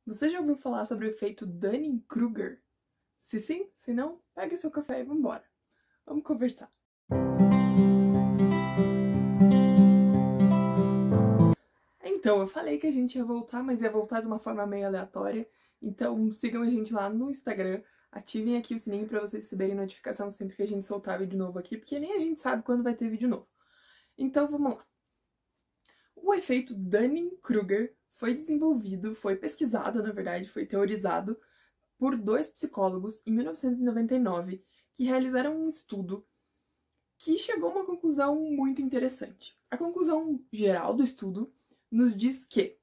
Você já ouviu falar sobre o efeito Dunning-Kruger? Se sim, se não, pegue seu café e vambora. Vamos conversar. Então, eu falei que a gente ia voltar, mas ia voltar de uma forma meio aleatória. Então, sigam a gente lá no Instagram. Ativem aqui o sininho para vocês receberem notificação sempre que a gente soltar vídeo novo aqui, porque nem a gente sabe quando vai ter vídeo novo. Então, vamos lá. O efeito Dunning-Kruger foi desenvolvido, foi pesquisado, na verdade, foi teorizado por dois psicólogos em 1999 que realizaram um estudo que chegou a uma conclusão muito interessante. A conclusão geral do estudo nos diz que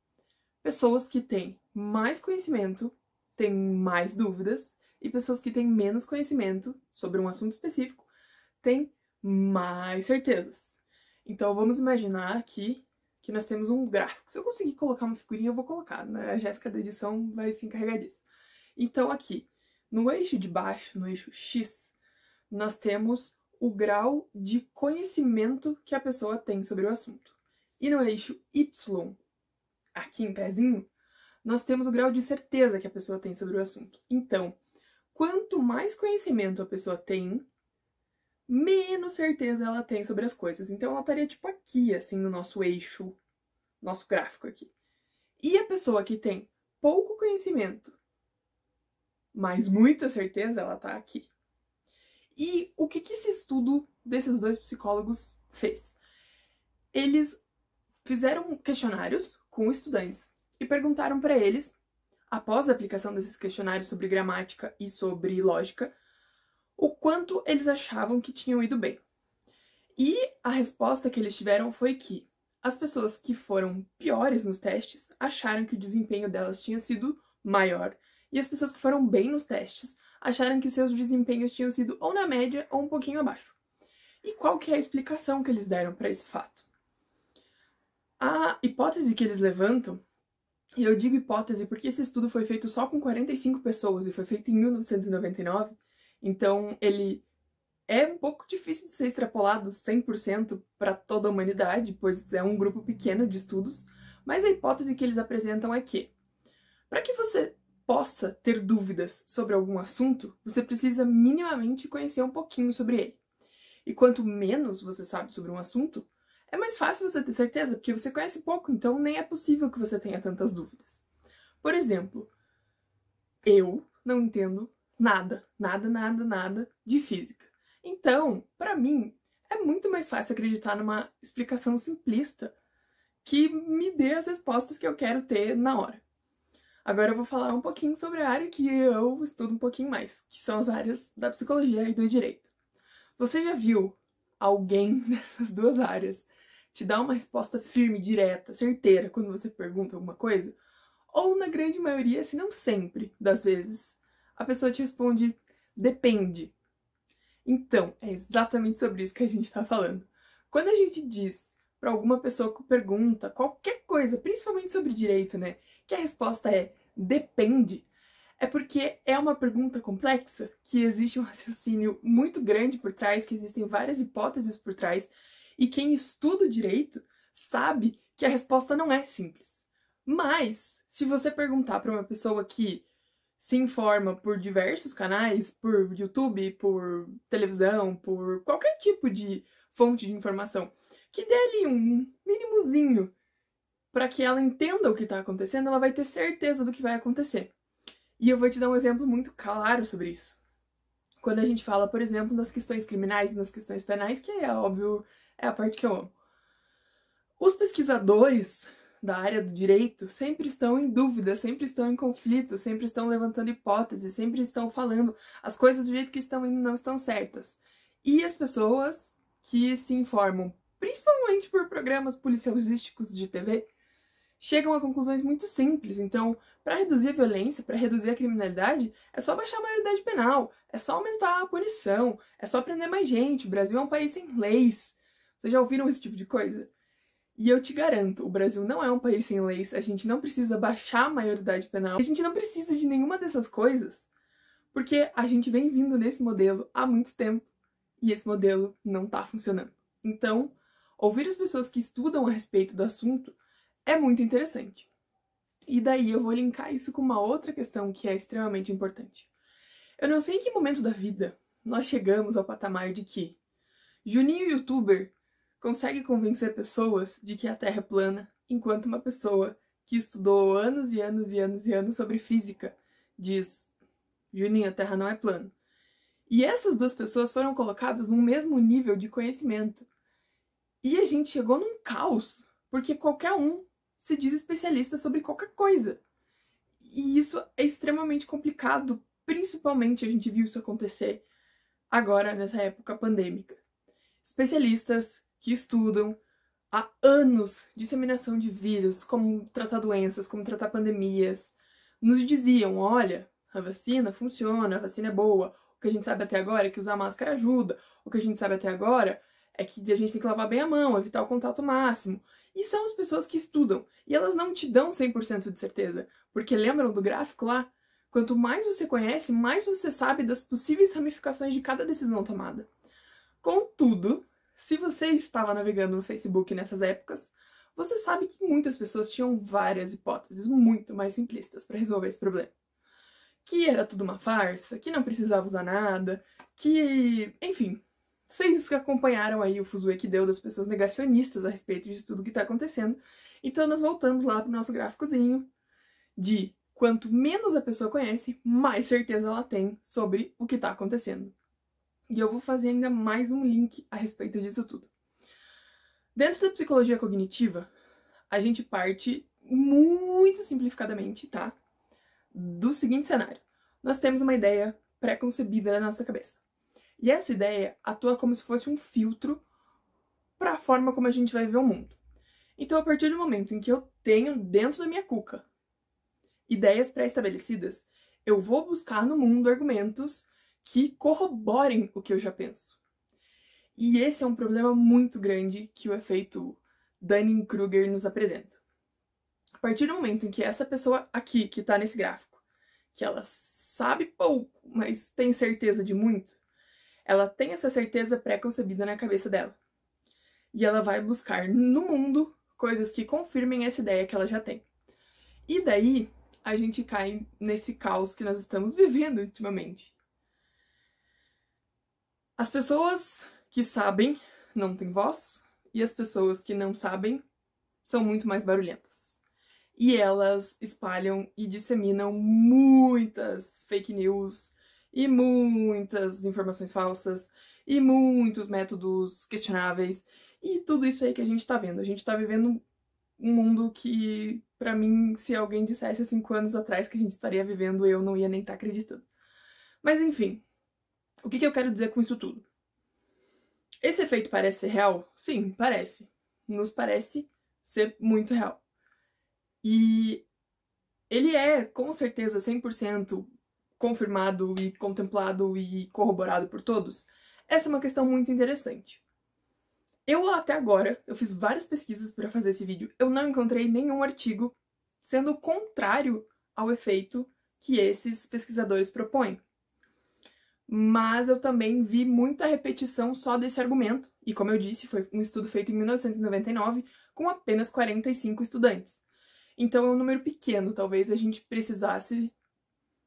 pessoas que têm mais conhecimento têm mais dúvidas e pessoas que têm menos conhecimento sobre um assunto específico têm mais certezas. Então vamos imaginar aqui que nós temos um gráfico. Se eu conseguir colocar uma figurinha, eu vou colocar, né? A Jéssica da edição vai se encarregar disso. Então aqui, no eixo de baixo, no eixo X, nós temos o grau de conhecimento que a pessoa tem sobre o assunto. E no eixo Y, aqui em pezinho, nós temos o grau de certeza que a pessoa tem sobre o assunto. Então, quanto mais conhecimento a pessoa tem, menos certeza ela tem sobre as coisas. Então ela estaria tipo aqui, assim, no nosso eixo, nosso gráfico aqui. E a pessoa que tem pouco conhecimento, mas muita certeza, ela tá aqui. E o que esse estudo desses dois psicólogos fez? Eles fizeram questionários com estudantes e perguntaram para eles, após a aplicação desses questionários sobre gramática e sobre lógica, o quanto eles achavam que tinham ido bem. E a resposta que eles tiveram foi que as pessoas que foram piores nos testes acharam que o desempenho delas tinha sido maior, e as pessoas que foram bem nos testes acharam que seus desempenhos tinham sido ou na média ou um pouquinho abaixo. E qual que é a explicação que eles deram para esse fato? A hipótese que eles levantam, e eu digo hipótese porque esse estudo foi feito só com 45 pessoas e foi feito em 1999, então ele é um pouco difícil de ser extrapolado 100% para toda a humanidade, pois é um grupo pequeno de estudos, mas a hipótese que eles apresentam é que, para que você possa ter dúvidas sobre algum assunto, você precisa minimamente conhecer um pouquinho sobre ele. E quanto menos você sabe sobre um assunto, é mais fácil você ter certeza, porque você conhece pouco, então nem é possível que você tenha tantas dúvidas. Por exemplo, eu não entendo nada de física. Então, para mim, é muito mais fácil acreditar numa explicação simplista que me dê as respostas que eu quero ter na hora. Agora eu vou falar um pouquinho sobre a área que eu estudo um pouquinho mais, que são as áreas da psicologia e do direito. Você já viu alguém nessas duas áreas te dar uma resposta firme, direta, certeira quando você pergunta alguma coisa? Ou na grande maioria, se não sempre das vezes, a pessoa te responde depende. Então, é exatamente sobre isso que a gente está falando. Quando a gente diz para alguma pessoa que pergunta qualquer coisa, principalmente sobre direito, né, que a resposta é depende, é porque é uma pergunta complexa, que existe um raciocínio muito grande por trás, que existem várias hipóteses por trás, e quem estuda o direito sabe que a resposta não é simples. Mas, se você perguntar para uma pessoa que se informa por diversos canais, por YouTube, por televisão, por qualquer tipo de fonte de informação, que dê ali um mínimozinho para que ela entenda o que está acontecendo, ela vai ter certeza do que vai acontecer. E eu vou te dar um exemplo muito claro sobre isso. Quando a gente fala, por exemplo, das questões criminais e das questões penais, que é óbvio, é a parte que eu amo. Os pesquisadores da área do direito sempre estão em dúvida, sempre estão em conflito, sempre estão levantando hipóteses, sempre estão falando as coisas do jeito que estão indo não estão certas. E as pessoas que se informam, principalmente por programas policialísticos de TV, chegam a conclusões muito simples. Então, para reduzir a violência, para reduzir a criminalidade, é só baixar a maioridade penal, é só aumentar a punição, é só prender mais gente. O Brasil é um país sem leis. Vocês já ouviram esse tipo de coisa? E eu te garanto, o Brasil não é um país sem leis, a gente não precisa baixar a maioridade penal, a gente não precisa de nenhuma dessas coisas, porque a gente vem vindo nesse modelo há muito tempo e esse modelo não tá funcionando. Então, ouvir as pessoas que estudam a respeito do assunto é muito interessante. E daí eu vou linkar isso com uma outra questão que é extremamente importante. Eu não sei em que momento da vida nós chegamos ao patamar de que Juninho youtuber consegue convencer pessoas de que a Terra é plana, enquanto uma pessoa que estudou anos e anos e anos e anos sobre física diz: Juninho, a Terra não é plana. E essas duas pessoas foram colocadas no mesmo nível de conhecimento. E a gente chegou num caos, porque qualquer um se diz especialista sobre qualquer coisa. E isso é extremamente complicado, principalmente a gente viu isso acontecer agora nessa época pandêmica. Especialistas que estudam há anos disseminação de vírus, como tratar doenças, como tratar pandemias, nos diziam: olha, a vacina funciona, a vacina é boa, o que a gente sabe até agora é que usar máscara ajuda, o que a gente sabe até agora é que a gente tem que lavar bem a mão, evitar o contato máximo. E são as pessoas que estudam, e elas não te dão 100% de certeza, porque lembram do gráfico lá? Quanto mais você conhece, mais você sabe das possíveis ramificações de cada decisão tomada. Contudo, se você estava navegando no Facebook nessas épocas, você sabe que muitas pessoas tinham várias hipóteses muito mais simplistas para resolver esse problema. Que era tudo uma farsa, que não precisava usar nada, que... enfim, vocês acompanharam aí o fuzuê que deu das pessoas negacionistas a respeito de tudo que está acontecendo. Então nós voltamos lá pro nosso gráficozinho de quanto menos a pessoa conhece, mais certeza ela tem sobre o que está acontecendo. E eu vou fazer ainda mais um link a respeito disso tudo. Dentro da psicologia cognitiva, a gente parte muito simplificadamente, tá? Do seguinte cenário. Nós temos uma ideia pré-concebida na nossa cabeça. E essa ideia atua como se fosse um filtro para a forma como a gente vai ver o mundo. Então, a partir do momento em que eu tenho dentro da minha cuca ideias pré-estabelecidas, eu vou buscar no mundo argumentos que corroborem o que eu já penso. E esse é um problema muito grande que o efeito Dunning-Kruger nos apresenta. A partir do momento em que essa pessoa aqui, que está nesse gráfico, que ela sabe pouco, mas tem certeza de muito, ela tem essa certeza pré-concebida na cabeça dela. E ela vai buscar no mundo coisas que confirmem essa ideia que ela já tem. E daí, a gente cai nesse caos que nós estamos vivendo ultimamente. As pessoas que sabem não têm voz, e as pessoas que não sabem são muito mais barulhentas. E elas espalham e disseminam muitas fake news, e muitas informações falsas, e muitos métodos questionáveis, e tudo isso aí que a gente tá vendo. A gente tá vivendo um mundo que, pra mim, se alguém dissesse há 5 anos atrás que a gente estaria vivendo, eu não ia nem estar acreditando. Mas enfim, o que eu quero dizer com isso tudo? Esse efeito parece ser real? Sim, parece. Nos parece ser muito real. E ele é, com certeza, 100% confirmado e contemplado e corroborado por todos? Essa é uma questão muito interessante. Eu, até agora, eu fiz várias pesquisas para fazer esse vídeo, eu não encontrei nenhum artigo sendo contrário ao efeito que esses pesquisadores propõem. Mas eu também vi muita repetição só desse argumento, e como eu disse, foi um estudo feito em 1999 com apenas 45 estudantes. Então é um número pequeno, talvez a gente precisasse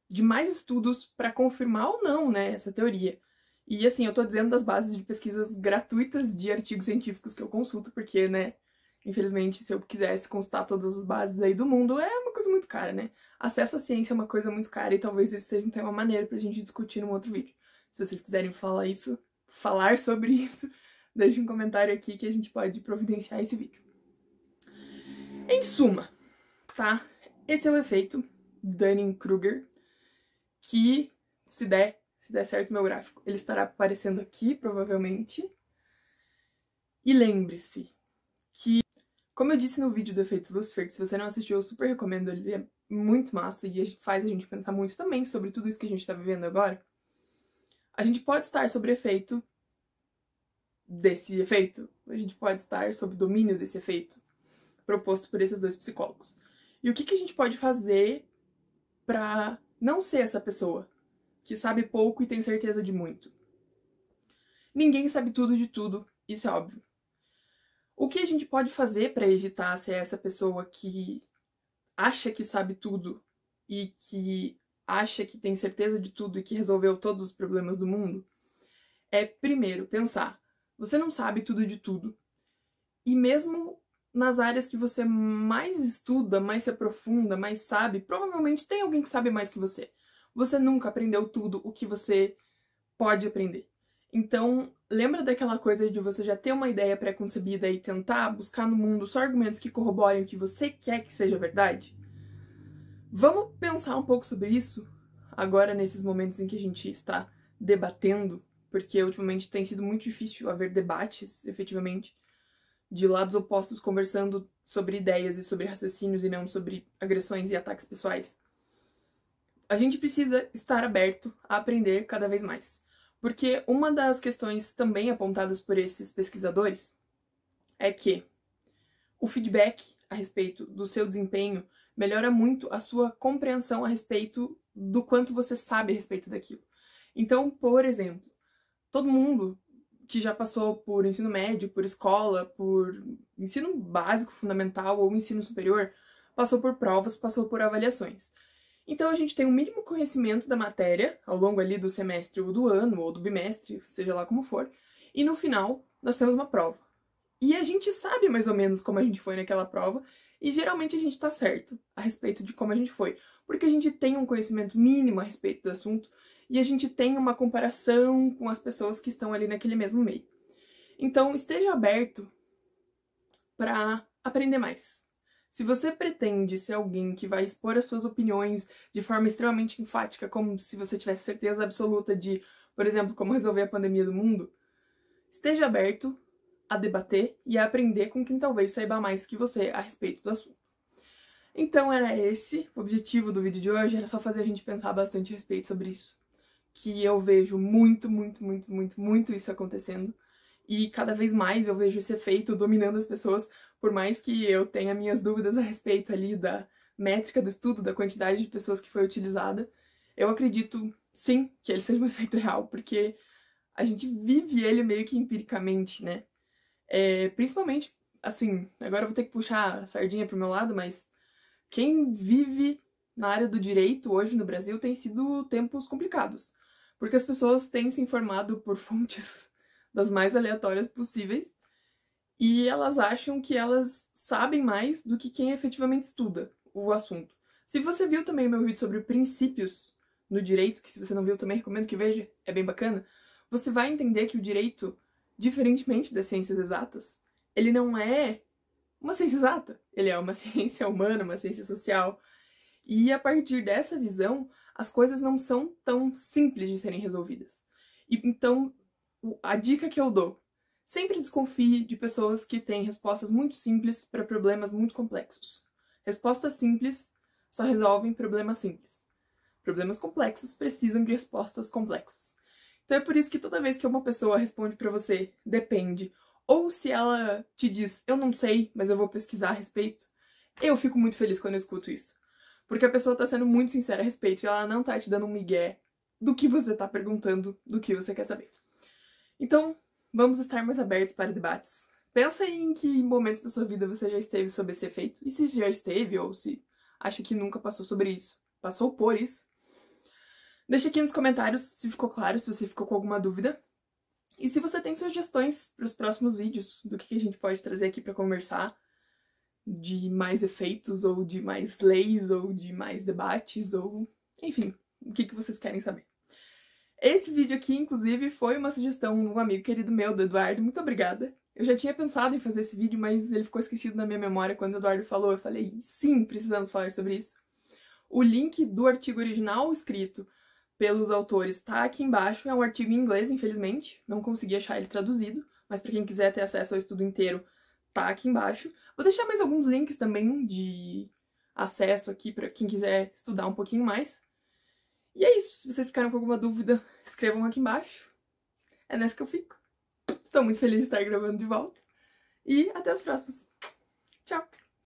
de mais estudos para confirmar ou não, né, essa teoria. E assim, eu tô dizendo das bases de pesquisas gratuitas de artigos científicos que eu consulto, porque, né, infelizmente, se eu quisesse consultar todas as bases aí do mundo, é uma coisa muito cara, né? Acesso à ciência é uma coisa muito cara e talvez esse seja um tema maneiro pra gente discutir num outro vídeo. Se vocês quiserem falar sobre isso, deixe um comentário aqui que a gente pode providenciar esse vídeo. Em suma, tá? Esse é o efeito Dunning-Kruger, que se der certo meu gráfico, ele estará aparecendo aqui, provavelmente. E lembre-se que, como eu disse no vídeo do efeito Lucifer, que se você não assistiu, eu super recomendo, ele é muito massa e faz a gente pensar muito também sobre tudo isso que a gente tá vivendo agora. A gente pode estar sob efeito desse efeito, a gente pode estar sob domínio desse efeito proposto por esses dois psicólogos. E o que a gente pode fazer pra não ser essa pessoa que sabe pouco e tem certeza de muito? Ninguém sabe tudo de tudo, isso é óbvio. O que a gente pode fazer para evitar ser essa pessoa que acha que sabe tudo e que acha que tem certeza de tudo e que resolveu todos os problemas do mundo, é primeiro pensar, você não sabe tudo de tudo. E mesmo nas áreas que você mais estuda, mais se aprofunda, mais sabe, provavelmente tem alguém que sabe mais que você. Você nunca aprendeu tudo o que você pode aprender. Então, lembra daquela coisa de você já ter uma ideia pré-concebida e tentar buscar no mundo só argumentos que corroborem o que você quer que seja verdade? Vamos pensar um pouco sobre isso agora nesses momentos em que a gente está debatendo, porque ultimamente tem sido muito difícil haver debates, efetivamente, de lados opostos conversando sobre ideias e sobre raciocínios e não sobre agressões e ataques pessoais. A gente precisa estar aberto a aprender cada vez mais. Porque uma das questões também apontadas por esses pesquisadores é que o feedback a respeito do seu desempenho melhora muito a sua compreensão a respeito do quanto você sabe a respeito daquilo. Então, por exemplo, todo mundo que já passou por ensino médio, por escola, por ensino básico, fundamental ou ensino superior, passou por provas, passou por avaliações. Então a gente tem um mínimo conhecimento da matéria ao longo ali do semestre ou do ano ou do bimestre, seja lá como for, e no final nós temos uma prova. E a gente sabe mais ou menos como a gente foi naquela prova e geralmente a gente tá certo a respeito de como a gente foi, porque a gente tem um conhecimento mínimo a respeito do assunto e a gente tem uma comparação com as pessoas que estão ali naquele mesmo meio. Então esteja aberto para aprender mais. Se você pretende ser alguém que vai expor as suas opiniões de forma extremamente enfática, como se você tivesse certeza absoluta de, por exemplo, como resolver a pandemia do mundo, esteja aberto a debater e a aprender com quem talvez saiba mais que você a respeito do assunto. Então era esse o objetivo do vídeo de hoje, era só fazer a gente pensar bastante a respeito sobre isso. Que eu vejo muito isso acontecendo. E cada vez mais eu vejo esse efeito dominando as pessoas, por mais que eu tenha minhas dúvidas a respeito ali da métrica do estudo, da quantidade de pessoas que foi utilizada. Eu acredito, sim, que ele seja um efeito real, porque a gente vive ele meio que empiricamente, né? Principalmente, assim, agora eu vou ter que puxar a sardinha pro meu lado, mas quem vive na área do direito hoje no Brasil tem sido tempos complicados, porque as pessoas têm se informado por fontes das mais aleatórias possíveis, e elas acham que elas sabem mais do que quem efetivamente estuda o assunto. Se você viu também o meu vídeo sobre princípios no direito, que se você não viu também recomendo que veja, é bem bacana, você vai entender que o direito, diferentemente das ciências exatas, ele não é uma ciência exata, ele é uma ciência humana, uma ciência social, e a partir dessa visão, as coisas não são tão simples de serem resolvidas. E então, a dica que eu dou, sempre desconfie de pessoas que têm respostas muito simples para problemas muito complexos. Respostas simples só resolvem problemas simples. Problemas complexos precisam de respostas complexas. Então é por isso que toda vez que uma pessoa responde para você, depende, ou se ela te diz, eu não sei, mas eu vou pesquisar a respeito, eu fico muito feliz quando eu escuto isso. Porque a pessoa tá sendo muito sincera a respeito e ela não tá te dando um migué do que você tá perguntando, do que você quer saber. Então, vamos estar mais abertos para debates. Pensa em que momentos da sua vida você já esteve sob esse efeito. E se já esteve, ou se acha que nunca passou sobre isso. Passou por isso. Deixa aqui nos comentários se ficou claro, se você ficou com alguma dúvida. E se você tem sugestões para os próximos vídeos, do que a gente pode trazer aqui para conversar, de mais efeitos, ou de mais leis, ou de mais debates, ou enfim, o que vocês querem saber. Esse vídeo aqui, inclusive, foi uma sugestão de um amigo querido meu, do Eduardo. Muito obrigada. Eu já tinha pensado em fazer esse vídeo, mas ele ficou esquecido na minha memória quando o Eduardo falou. Eu falei, sim, precisamos falar sobre isso. O link do artigo original escrito pelos autores tá aqui embaixo. É um artigo em inglês, infelizmente. Não consegui achar ele traduzido, mas para quem quiser ter acesso ao estudo inteiro, tá aqui embaixo. Vou deixar mais alguns links também de acesso aqui para quem quiser estudar um pouquinho mais. E é isso. Se vocês ficaram com alguma dúvida, escrevam aqui embaixo. É nessa que eu fico. Estou muito feliz de estar gravando de volta. E até as próximas. Tchau!